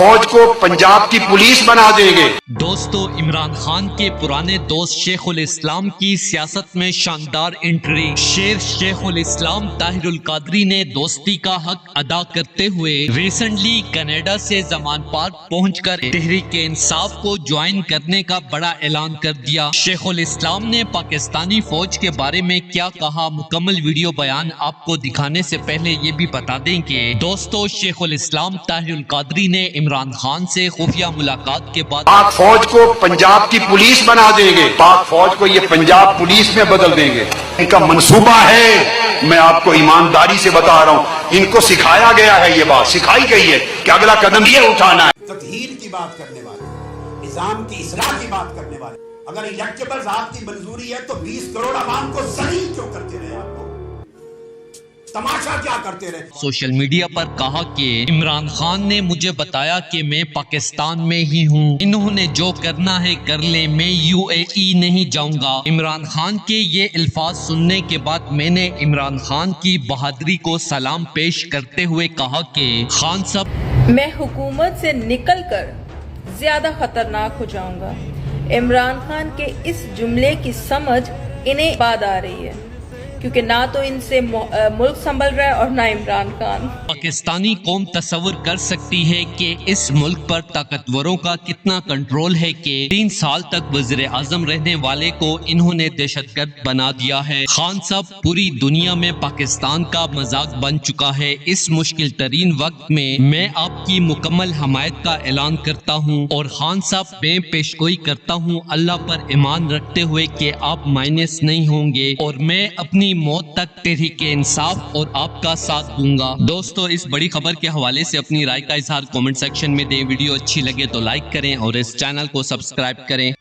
फौज को पंजाब की पुलिस बना देंगे। दोस्तों, इमरान खान के पुराने दोस्त शेख उल इस्लाम की सियासत में शानदार एंट्री। शेख उल इस्लाम ताहिरुल कादरी ने दोस्ती का हक अदा करते हुए रिसेंटली कनाडा से जमान पार्क पहुंचकर तहरीक इंसाफ को ज्वाइन करने का बड़ा ऐलान कर दिया। शेख उल इस्लाम ने पाकिस्तानी फौज के बारे में क्या कहा, मुकम्मल वीडियो बयान आपको दिखाने से पहले ये भी बता दें कि दोस्तों, शेख उल इस्लाम ताहिरुल कादरी ने इमरान खान से खुफिया मुलाकात के बाद पाक फौज को पंजाब की पुलिस बना देंगे, पाक फौज को ये पंजाब पुलिस में बदल देंगे। इनका मंसूबा है, मैं आपको ईमानदारी से बता रहा हूँ। इनको सिखाया गया है, ये बात सिखाई गई है कि अगला कदम ये उठाना है। तत्हीर की बात करने वाले, निजाम की इस्लाह की बात करने वाले, अगर इलेक्टेबल ज़ात की मंजूरी है तो 20 करोड़ आवाम को जलील क्यों करते रहे? आपको तमाशा क्या करते रहे? सोशल मीडिया पर कहा कि इमरान खान ने मुझे बताया कि मैं पाकिस्तान में ही हूँ, इन्होंने जो करना है कर ले, मैं UAE नहीं जाऊंगा। इमरान खान के ये अल्फाज सुनने के बाद मैंने इमरान खान की बहादुरी को सलाम पेश करते हुए कहा कि खान साहब, मैं हुकूमत से निकलकर ज्यादा खतरनाक हो जाऊंगा। इमरान खान के इस जुमले की समझ इन्हें बाद आ रही है, क्योंकि ना तो इनसे मुल्क संभल रहा है और ना इमरान खान। पाकिस्तानी कौम तस्वर कर सकती है कि इस मुल्क पर ताकतवरों का कितना कंट्रोल है कि 3 साल तक वज़ीर आज़म रहने वाले को इन्होंने दहशतगर्द बना दिया है। खान साहब पूरी दुनिया में पाकिस्तान का मजाक बन चुका है। इस मुश्किल तरीन वक्त में मैं आपकी मुकम्मल हमायत का ऐलान करता हूँ और खान साहब मैं पेशगोई करता हूँ अल्लाह पर ईमान रखते हुए कि आप माइनस नहीं होंगे और मैं अपनी मौत तक तहरीक इंसाफ और आपका साथ दूंगा। दोस्तों, इस बड़ी खबर के हवाले से अपनी राय का इजहार कमेंट सेक्शन में दें। वीडियो अच्छी लगे तो लाइक करें और इस चैनल को सब्सक्राइब करें।